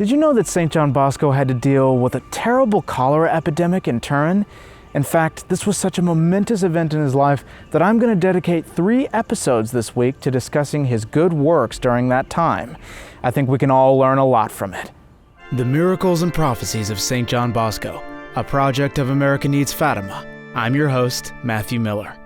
Did you know that St. John Bosco had to deal with a terrible cholera epidemic in Turin? In fact, this was such a momentous event in his life that I'm going to dedicate 3 episodes this week to discussing his good works during that time. I think we can all learn a lot from it. The Miracles and Prophecies of St. John Bosco, a project of America Needs Fatima. I'm your host, Matthew Miller.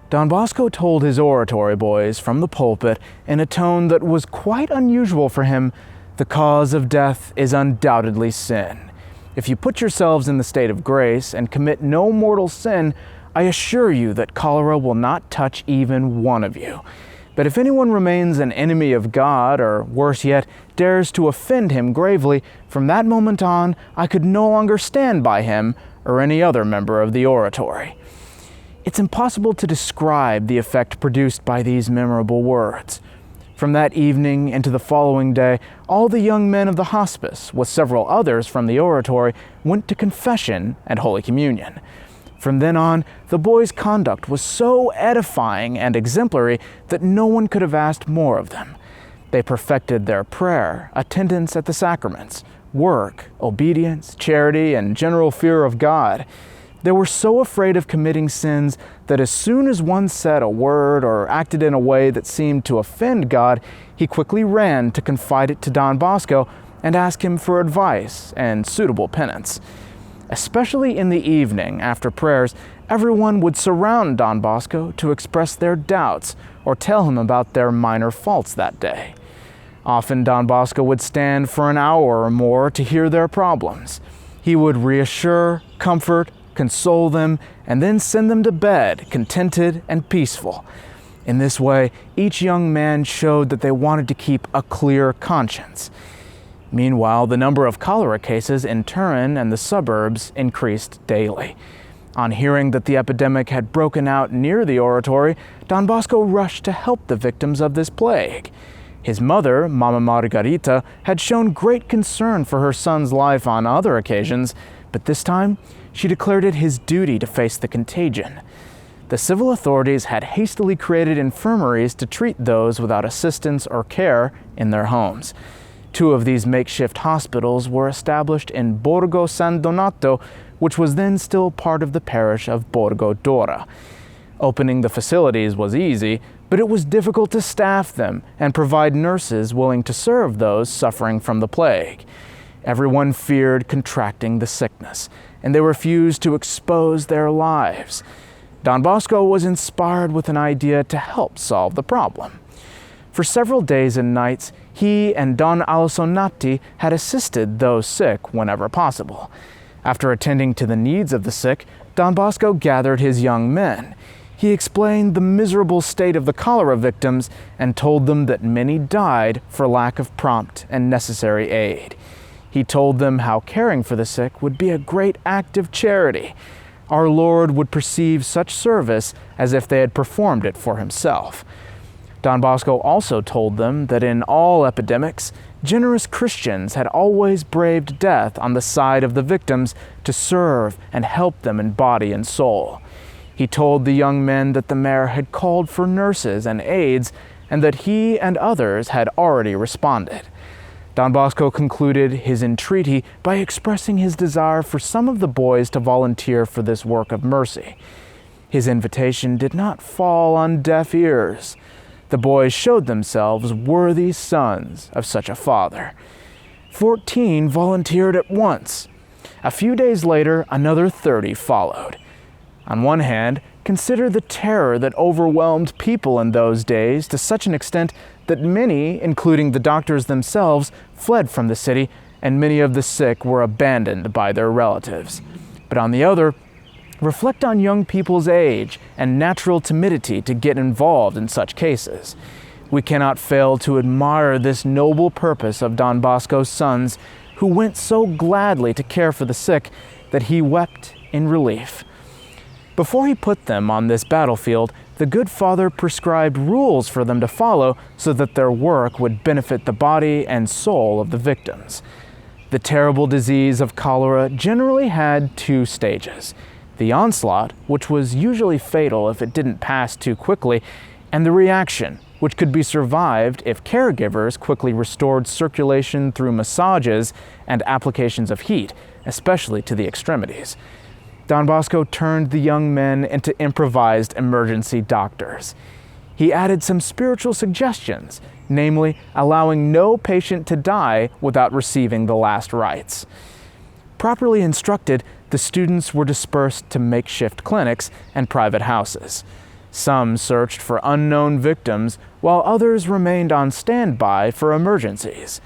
Don Bosco told his oratory boys from the pulpit in a tone that was quite unusual for him, "The cause of death is undoubtedly sin. If you put yourselves in the state of grace and commit no mortal sin, I assure you that cholera will not touch even one of you. But if anyone remains an enemy of God, or worse yet, dares to offend him gravely, from that moment on, I could no longer stand by him or any other member of the oratory." It's impossible to describe the effect produced by these memorable words. From that evening into the following day, all the young men of the hospice, with several others from the oratory, went to confession and Holy Communion. From then on, the boys' conduct was so edifying and exemplary that no one could have asked more of them. They perfected their prayer, attendance at the sacraments, work, obedience, charity, and general fear of God. They were so afraid of committing sins that as soon as one said a word or acted in a way that seemed to offend God, he quickly ran to confide it to Don Bosco and ask him for advice and suitable penance. Especially in the evening after prayers, everyone would surround Don Bosco to express their doubts or tell him about their minor faults that day. Often Don Bosco would stand for an hour or more to hear their problems. He would reassure, comfort, console them, and then send them to bed, contented and peaceful. In this way, each young man showed that they wanted to keep a clear conscience. Meanwhile, the number of cholera cases in Turin and the suburbs increased daily. On hearing that the epidemic had broken out near the oratory, Don Bosco rushed to help the victims of this plague. His mother, Mama Margarita, had shown great concern for her son's life on other occasions, but this time, she declared it his duty to face the contagion. The civil authorities had hastily created infirmaries to treat those without assistance or care in their homes. 2 of these makeshift hospitals were established in Borgo San Donato, which was then still part of the parish of Borgo d'Ora. Opening the facilities was easy, but it was difficult to staff them and provide nurses willing to serve those suffering from the plague. Everyone feared contracting the sickness, and they refused to expose their lives. Don Bosco was inspired with an idea to help solve the problem. For several days and nights, he and Don Alessonati had assisted those sick whenever possible. After attending to the needs of the sick, Don Bosco gathered his young men. He explained the miserable state of the cholera victims and told them that many died for lack of prompt and necessary aid. He told them how caring for the sick would be a great act of charity. Our Lord would perceive such service as if they had performed it for himself. Don Bosco also told them that in all epidemics, generous Christians had always braved death on the side of the victims to serve and help them in body and soul. He told the young men that the mayor had called for nurses and aides, and that he and others had already responded. Don Bosco concluded his entreaty by expressing his desire for some of the boys to volunteer for this work of mercy. His invitation did not fall on deaf ears. The boys showed themselves worthy sons of such a father. 14 volunteered at once. A few days later, another 30 followed. On one hand, consider the terror that overwhelmed people in those days to such an extent that many, including the doctors themselves, fled from the city, and many of the sick were abandoned by their relatives. But on the other, reflect on young people's age and natural timidity to get involved in such cases. We cannot fail to admire this noble purpose of Don Bosco's sons, who went so gladly to care for the sick that he wept in relief. Before he put them on this battlefield, the good father prescribed rules for them to follow so that their work would benefit the body and soul of the victims. The terrible disease of cholera generally had 2 stages: the onslaught, which was usually fatal if it didn't pass too quickly, and the reaction, which could be survived if caregivers quickly restored circulation through massages and applications of heat, especially to the extremities. Don Bosco turned the young men into improvised emergency doctors. He added some spiritual suggestions, namely allowing no patient to die without receiving the last rites. Properly instructed, the students were dispersed to makeshift clinics and private houses. Some searched for unknown victims, while others remained on standby for emergencies.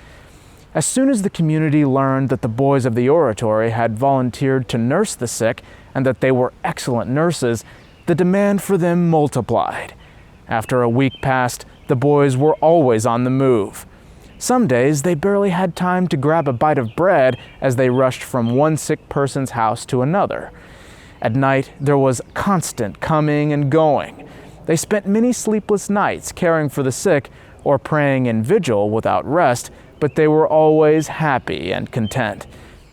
As soon as the community learned that the boys of the Oratory had volunteered to nurse the sick and that they were excellent nurses, the demand for them multiplied. After a week passed, the boys were always on the move. Some days they barely had time to grab a bite of bread as they rushed from one sick person's house to another. At night, there was constant coming and going. They spent many sleepless nights caring for the sick or praying in vigil without rest, but they were always happy and content.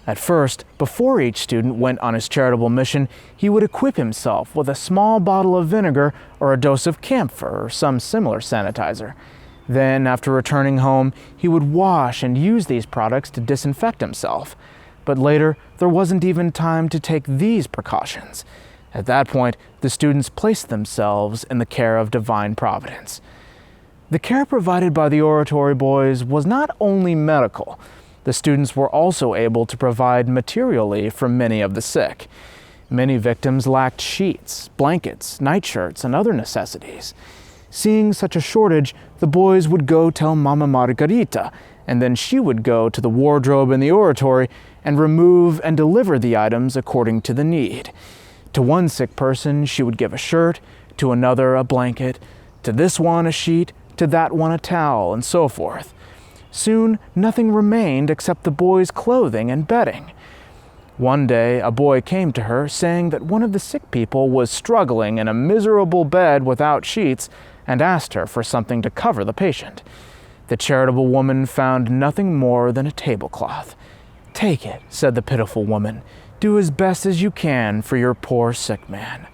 At first, before each student went on his charitable mission, he would equip himself with a small bottle of vinegar or a dose of camphor or some similar sanitizer. Then, after returning home, he would wash and use these products to disinfect himself. But later, there wasn't even time to take these precautions. At that point, the students placed themselves in the care of divine providence. The care provided by the Oratory boys was not only medical. The students were also able to provide materially for many of the sick. Many victims lacked sheets, blankets, nightshirts, and other necessities. Seeing such a shortage, the boys would go tell Mama Margarita, and then she would go to the wardrobe in the Oratory and remove and deliver the items according to the need. To one sick person, she would give a shirt, to another a blanket, to this one a sheet, to that one a towel, and so forth. Soon, nothing remained except the boys' clothing and bedding. One day, a boy came to her saying that one of the sick people was struggling in a miserable bed without sheets and asked her for something to cover the patient. The charitable woman found nothing more than a tablecloth. "Take it," said the pitiful woman. "Do as best as you can for your poor sick man."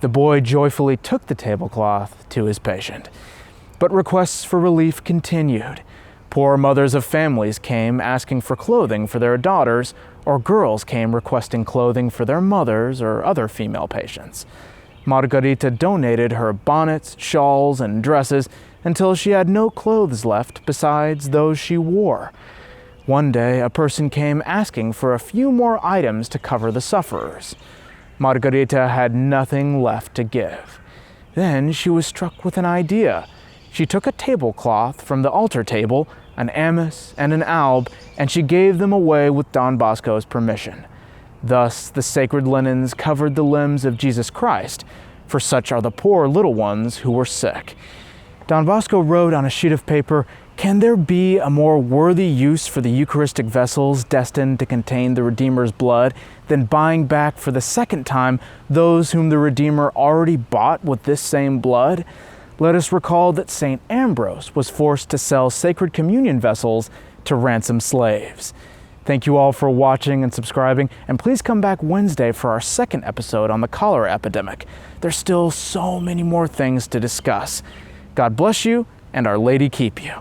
The boy joyfully took the tablecloth to his patient. But requests for relief continued. Poor mothers of families came asking for clothing for their daughters, or girls came requesting clothing for their mothers or other female patients. Margarita donated her bonnets, shawls, and dresses until she had no clothes left besides those she wore. One day, a person came asking for a few more items to cover the sufferers. Margarita had nothing left to give. Then she was struck with an idea. She took a tablecloth from the altar table, an amice, and an alb, and she gave them away with Don Bosco's permission. Thus, the sacred linens covered the limbs of Jesus Christ, for such are the poor little ones who were sick. Don Bosco wrote on a sheet of paper, "Can there be a more worthy use for the Eucharistic vessels destined to contain the Redeemer's blood than buying back for the second time those whom the Redeemer already bought with this same blood? Let us recall that St. Ambrose was forced to sell sacred communion vessels to ransom slaves." Thank you all for watching and subscribing, and please come back Wednesday for our second episode on the cholera epidemic. There's still so many more things to discuss. God bless you, and Our Lady keep you.